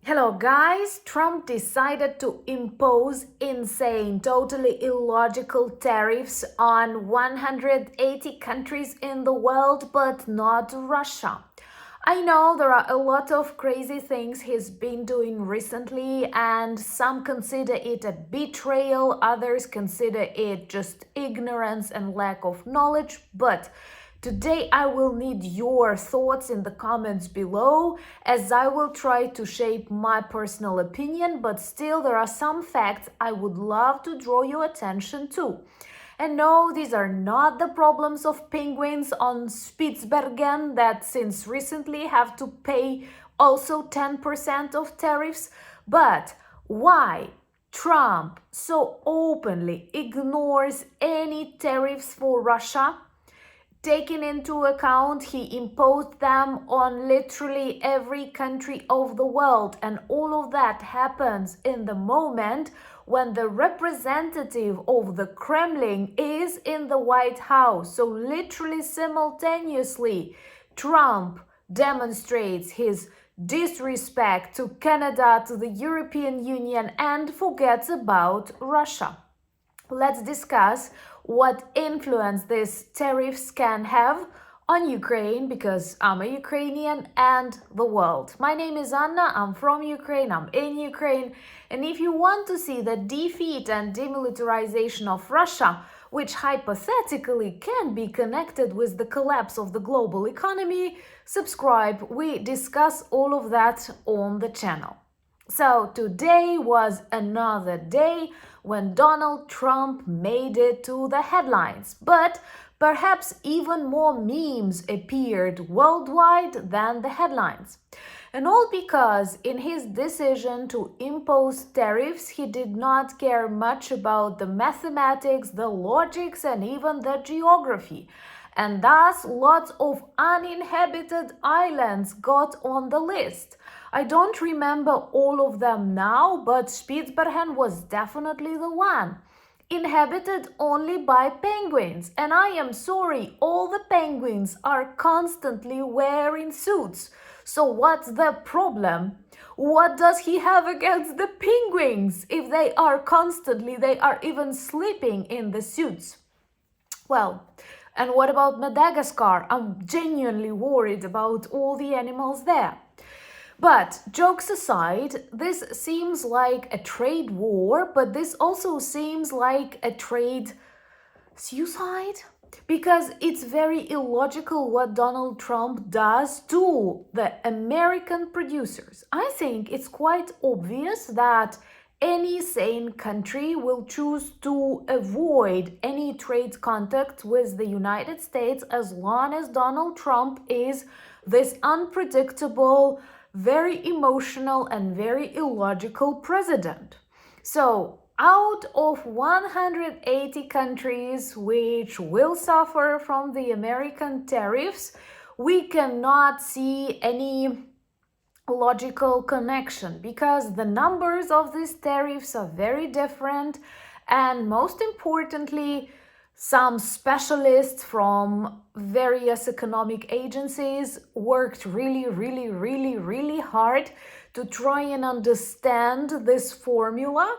Hello guys, Trump decided to impose insane, totally illogical tariffs on 180 countries in the world, but not Russia. I know there are a lot of crazy things he's been doing recently, and some consider it a betrayal, others consider it just ignorance and lack of knowledge, but today I will need your thoughts in the comments below, as I will try to shape my personal opinion, but still there are some facts I would love to draw your attention to. And no, these are not the problems of penguins on Spitsbergen that since recently have to pay also 10% of tariffs, but why Trump so openly ignores any tariffs for Russia. Taking into account, he imposed them on literally every country of the world, and all of that happens in the moment when the representative of the Kremlin is in the White House. So literally simultaneously, Trump demonstrates his disrespect to Canada, to the European Union, and forgets about Russia. Let's discuss what influence these tariffs can have on Ukraine, because I'm a Ukrainian, and the world. My name is Anna, I'm from Ukraine, I'm in Ukraine, and if you want to see the defeat and demilitarization of Russia, which hypothetically can be connected with the collapse of the global economy, subscribe. We discuss all of that on the channel. So today was another day when Donald Trump made it to the headlines, but perhaps even more memes appeared worldwide than the headlines. And all because in his decision to impose tariffs, he did not care much about the mathematics, the logics, and even the geography. And thus lots of uninhabited islands got on the list. I don't remember all of them now, but Spitsbergen was definitely the one. Inhabited only by penguins, and I am sorry, all the penguins are constantly wearing suits. So what's the problem? What does he have against the penguins if they are even sleeping in the suits? Well, and what about Madagascar? I'm genuinely worried about all the animals there. But jokes aside, this seems like a trade war, but this also seems like a trade suicide, because it's very illogical what Donald Trump does to the American producers. I think it's quite obvious that any sane country will choose to avoid any trade contact with the United States as long as Donald Trump is this unpredictable, very emotional and very illogical president. So out of 180 countries which will suffer from the American tariffs, we cannot see any logical connection, because the numbers of these tariffs are very different, and most importantly, some specialists from various economic agencies worked really hard to try and understand this formula,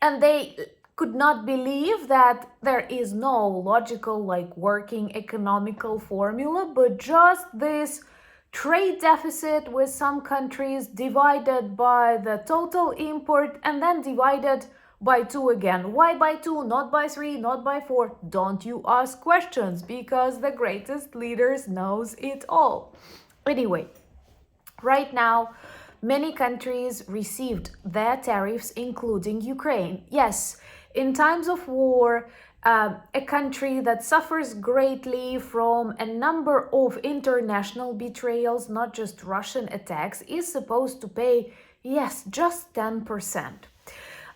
and they could not believe that there is no logical, working economical formula, but just this trade deficit with some countries divided by the total import and then divided by 2 again. Why by 2, not by 3, not by 4? Don't you ask questions, because the greatest leaders knows it all. Anyway, right now, many countries received their tariffs, including Ukraine. Yes, in times of war, a country that suffers greatly from a number of international betrayals, not just Russian attacks, is supposed to pay, yes, just 10%.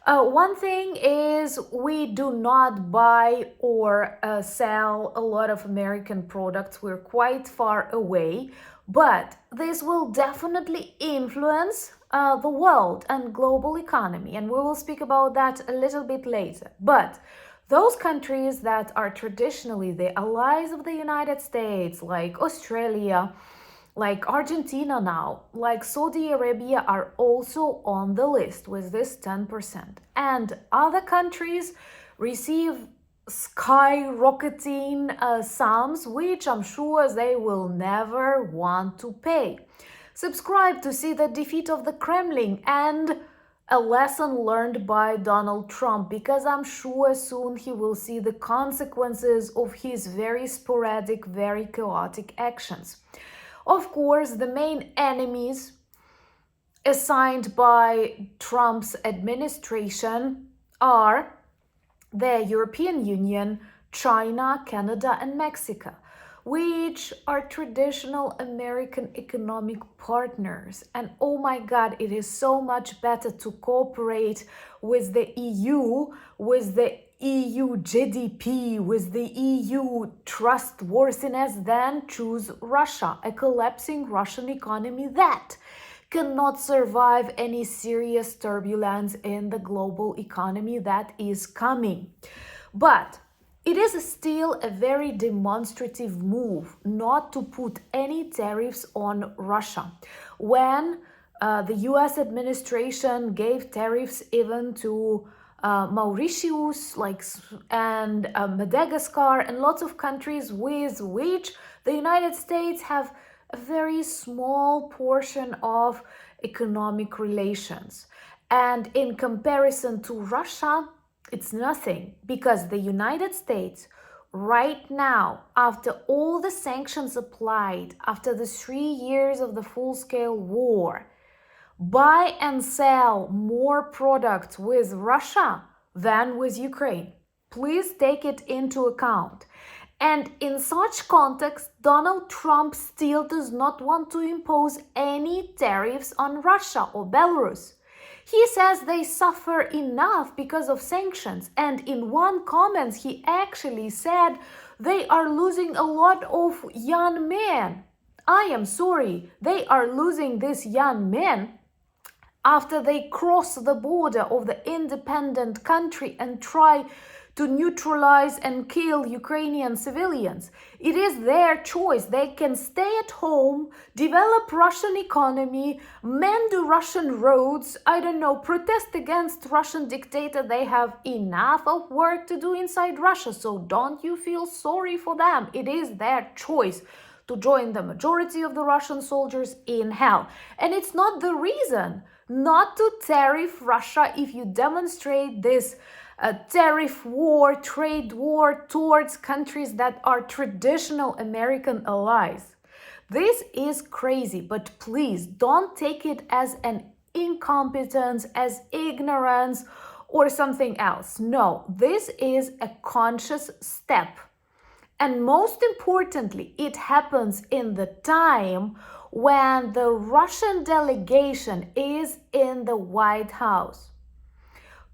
One thing is, we do not buy or sell a lot of American products. We're quite far away, but this will definitely influence the world and global economy, and we will speak about that a little bit later. But those countries that are traditionally the allies of the United States, like Australia, like Argentina now, like Saudi Arabia are also on the list with this 10%. And other countries receive skyrocketing sums, which I'm sure they will never want to pay. Subscribe to see the defeat of the Kremlin and a lesson learned by Donald Trump, because I'm sure soon he will see the consequences of his very sporadic, very chaotic actions. Of course, the main enemies assigned by Trump's administration are the European Union, China, Canada, and Mexico, which are traditional American economic partners. And oh my God, it is so much better to cooperate with the EU, with the EU GDP, with the EU trustworthiness than choose Russia, a collapsing Russian economy that cannot survive any serious turbulence in the global economy that is coming. But it is still a very demonstrative move not to put any tariffs on Russia. When the US administration gave tariffs even to Mauritius, and Madagascar, and lots of countries with which the United States have a very small portion of economic relations. And in comparison to Russia, it's nothing, because the United States right now, after all the sanctions applied, after the 3 years of the full-scale war, buy and sell more products with Russia than with Ukraine. Please take it into account. And in such context, Donald Trump still does not want to impose any tariffs on Russia or Belarus. He says they suffer enough because of sanctions, and in one comment he actually said they are losing a lot of young men. I am sorry, they are losing these young men after they cross the border of the independent country and try to neutralize and kill Ukrainian civilians. It is their choice. They can stay at home, develop Russian economy, mend Russian roads, protest against Russian dictator. They have enough of work to do inside Russia, so don't you feel sorry for them. It is their choice to join the majority of the Russian soldiers in hell. And it's not the reason not to tariff Russia if you demonstrate this tariff war, trade war towards countries that are traditional American allies. This is crazy, but please don't take it as an incompetence, as ignorance, or something else. No, this is a conscious step. And most importantly, it happens in the time when the Russian delegation is in the White House,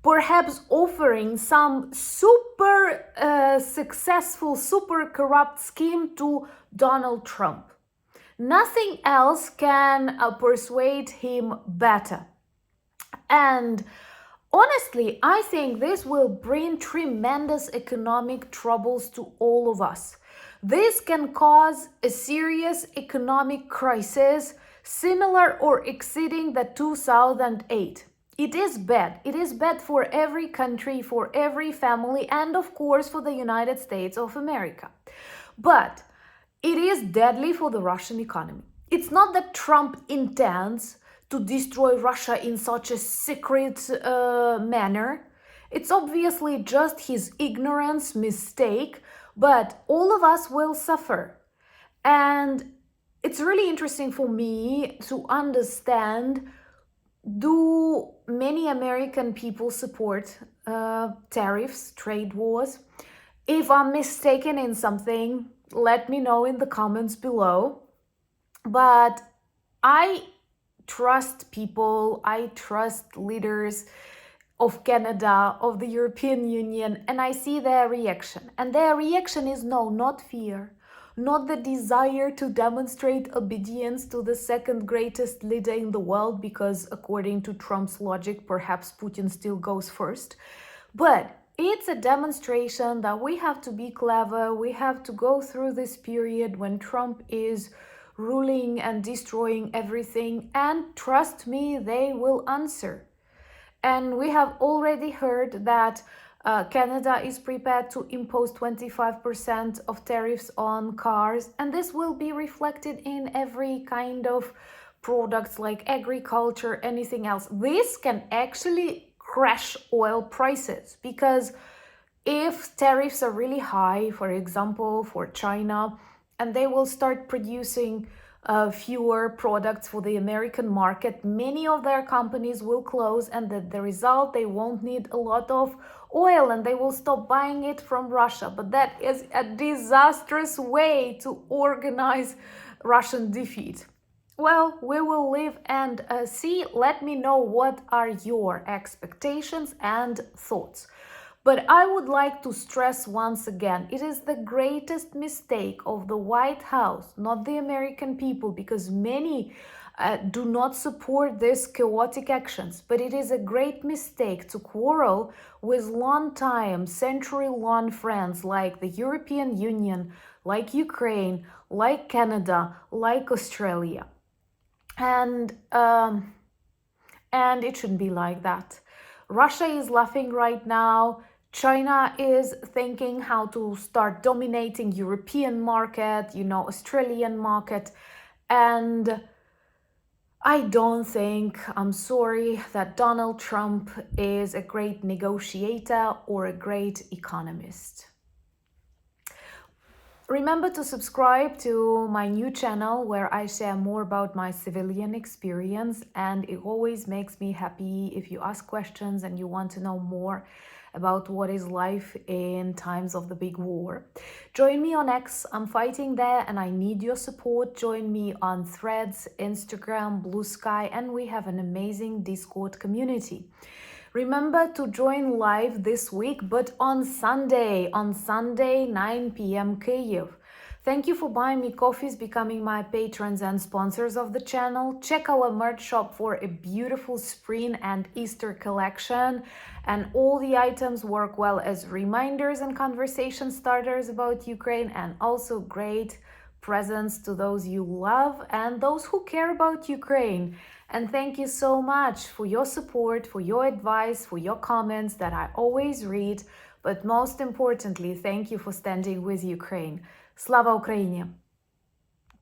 perhaps offering some super successful, super corrupt scheme to Donald Trump. Nothing else can persuade him better. And honestly, I think this will bring tremendous economic troubles to all of us. This can cause a serious economic crisis similar or exceeding the 2008. It is bad. It is bad for every country, for every family, and of course for the United States of America. But it is deadly for the Russian economy. It's not that Trump intends to destroy Russia in such a secret manner. It's obviously just his ignorance, mistake, but all of us will suffer. And it's really interesting for me to understand, do many American people support tariffs, trade wars? If I'm mistaken in something, let me know in the comments below. But I trust people, I trust leaders of Canada, of the European Union, and I see their reaction. And their reaction is no, not fear, not the desire to demonstrate obedience to the second greatest leader in the world, because according to Trump's logic, perhaps Putin still goes first. But it's a demonstration that we have to be clever, we have to go through this period when Trump is ruling and destroying everything. And trust me, they will answer. And we have already heard that Canada is prepared to impose 25% of tariffs on cars, and this will be reflected in every kind of products like agriculture, anything else. This can actually crash oil prices, because if tariffs are really high, for example, for China, and they will start producing fewer products for the American market, many of their companies will close, and the result, they won't need a lot of oil and they will stop buying it from Russia. But that is a disastrous way to organize Russian defeat. Well, we will live and see. Let me know what are your expectations and thoughts. But I would like to stress once again, it is the greatest mistake of the White House, not the American people, because many do not support these chaotic actions. But it is a great mistake to quarrel with long-time, century-long friends like the European Union, like Ukraine, like Canada, like Australia. And it shouldn't be like that. Russia is laughing right now. China is thinking how to start dominating European market, Australian market. And I don't think, I'm sorry, that Donald Trump is a great negotiator or a great economist. Remember to subscribe to my new channel where I share more about my civilian experience, and it always makes me happy if you ask questions and you want to know more about what is life in times of the big war. Join me on X, I'm fighting there and I need your support. Join me on Threads, Instagram, Blue Sky, and we have an amazing Discord community. Remember to join live this week, but on Sunday, 9 p.m. Kyiv. Thank you for buying me coffees, becoming my patrons and sponsors of the channel. Check our merch shop for a beautiful spring and Easter collection. And all the items work well as reminders and conversation starters about Ukraine, and also great presents to those you love and those who care about Ukraine. And thank you so much for your support, for your advice, for your comments that I always read. But most importantly, thank you for standing with Ukraine. Slava Ukraini!